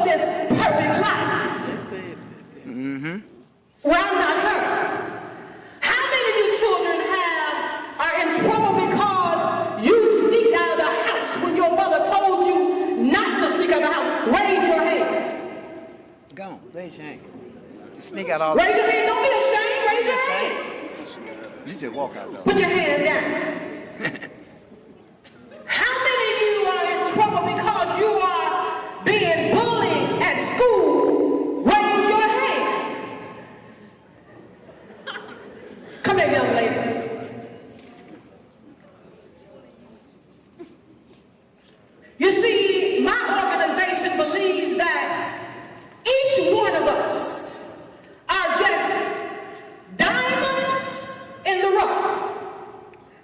this perfect life. Mm-hmm. Well, I'm not her. How many of you children are in trouble because you sneaked out of the house when your mother told you not to sneak out of the house? Raise your hand. Go on, raise your hand. Just sneak out all. Raise your hand. Don't be ashamed. Raise your hand. You just walk out though. Put your hand down. How many of you are in trouble because you are being bullied at school? Raise your hand. Come here, young lady. You see, my organization believes that each one of us are just diamonds in the rough.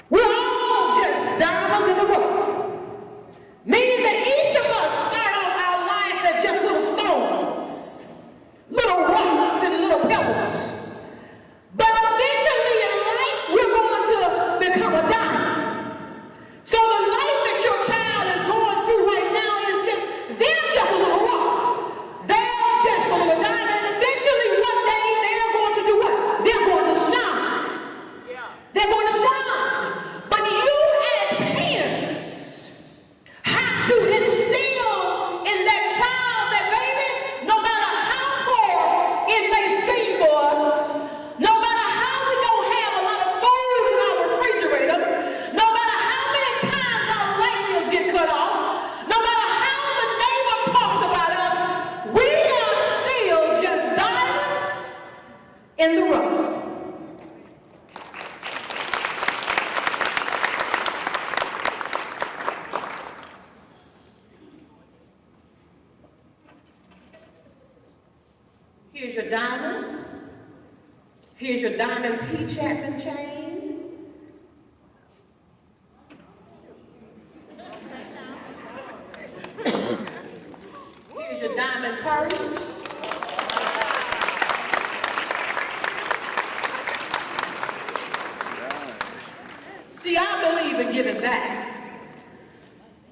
We're all just diamonds in the rough. Meaning that each of us start off our life as just little stones, little rocks and little pebbles. But eventually in life, we're going to become a diamond. So the life that your child is going through right now is just, they're just a little rock. They're just a little diamond. And eventually one day they're going to do what? They're going to shine. They're going to shine. But you as parents have to instill in that child that, baby, no matter how hard it may seem for us, no matter how we don't have a lot of food in our refrigerator, no matter how many times our light bills get cut off, no matter how the neighbor talks about us, we are still just diamonds in the rough. Here's your diamond. Here's your diamond P. Chatman chain. Here's your diamond purse. See, I believe in giving back.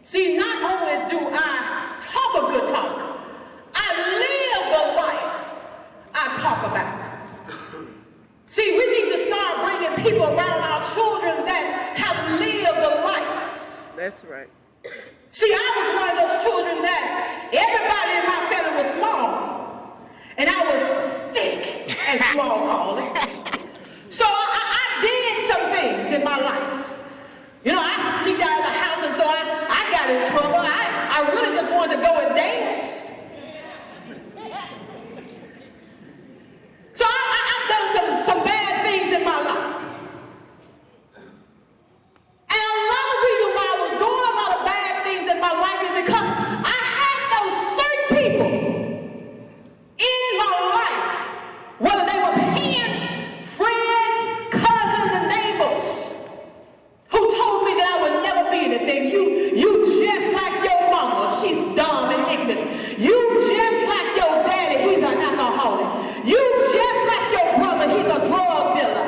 See, not only do I talk a good talk, I live the life I talk about. See, we need to start bringing people around our children that have lived the life. That's right. See, I was one of those children that everybody in my family was small, and I was thick, as you all call it. So I did some things in my life. You know, I sneaked out of the house, and so I got in trouble. I really just wanted to go and dance. So I've done some bad things in my life. And another reason why I was doing a lot of bad things in my life is because I had those certain people in my life, whether they were parents, friends, cousins, and neighbors, who told me that I would never be anything. You just like your mama, she's dumb and ignorant. You just like your daddy, he's an alcoholic. You just like your brother, he's a drug dealer.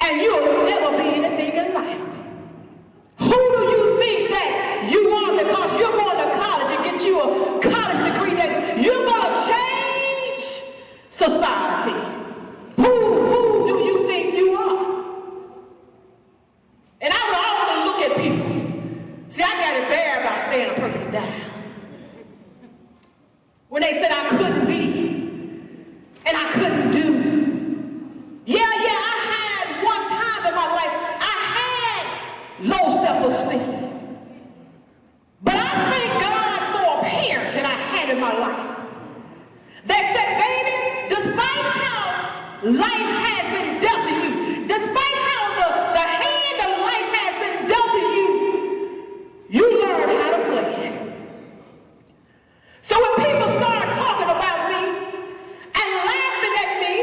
And you'll never be anything in life. Who do you think that you are because you're going to college and get you a college degree that you're going to change society? Who do you think you are? And I would always look at people. See, I got it bad about staying a person down. When they said I couldn't be and I couldn't do. Yeah, I had one time in my life, I had low self-esteem. But I thank God for a parent that I had in my life that said, baby, despite how life has been dealt to you, despite how the hand of life has been dealt to you, you learn how to play it. So when people start talking about me and laughing at me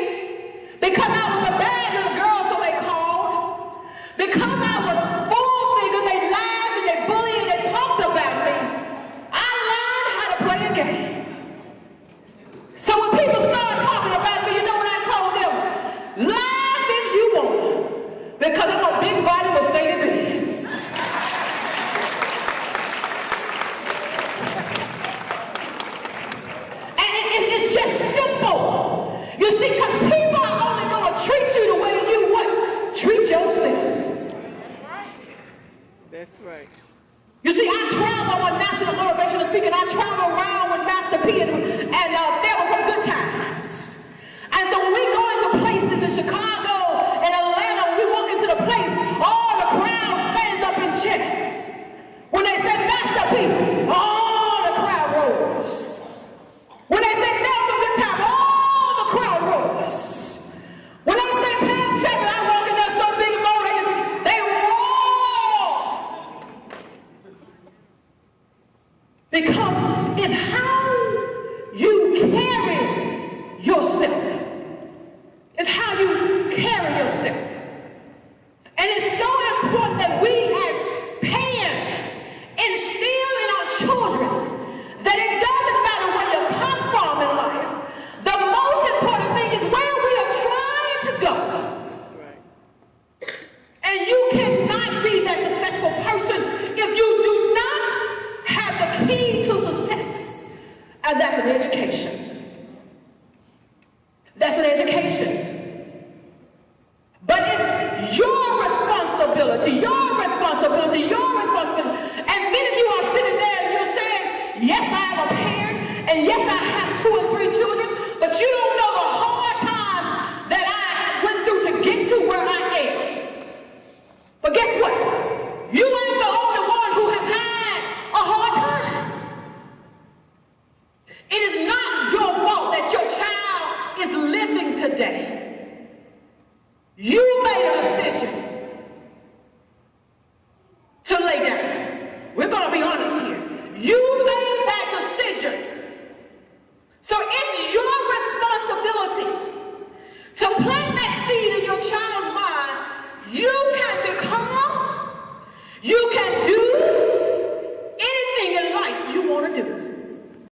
because I was a bad little girl, so they called, because I was full-figured, they laughed and they bullied and they talked about me, I learned how to play a game. So when people start talking about me, you know what I told them? Laugh if you want, because I'm a big body Mercedes-Benz. Mississippi, and there were some good times. And so when we go into places in Chicago and Atlanta, we walk into the place, all the crowd stands up and cheer. When they say Master P, all the crowd roars. When they say that was a good time, all the crowd roars. When they say Pam Chatman, I walk in there so big and bold, they roar. Because it's how you carry yourself. It's how you carry yourself. And it's so important that we as parents instill in our children that it doesn't matter where you come from in life. The most important thing is where we are trying to go. That's right. And you cannot be that successful person if you do not have the key to success. And that's an education. That's an education. But it's your responsibility, your responsibility, your responsibility. And many of you are sitting there and you're saying, yes, I am a parent, and yes, I have 2 and 3 children, but you don't know the hard times that I have went through to get to where I am. But guess what? You ain't the only one who has had a hard time. It is not your fault that your child is living today. You made a decision to lay down. We're going to be honest here. You made that decision. So it's your responsibility to plant that seed in your child's mind. You can become, you can do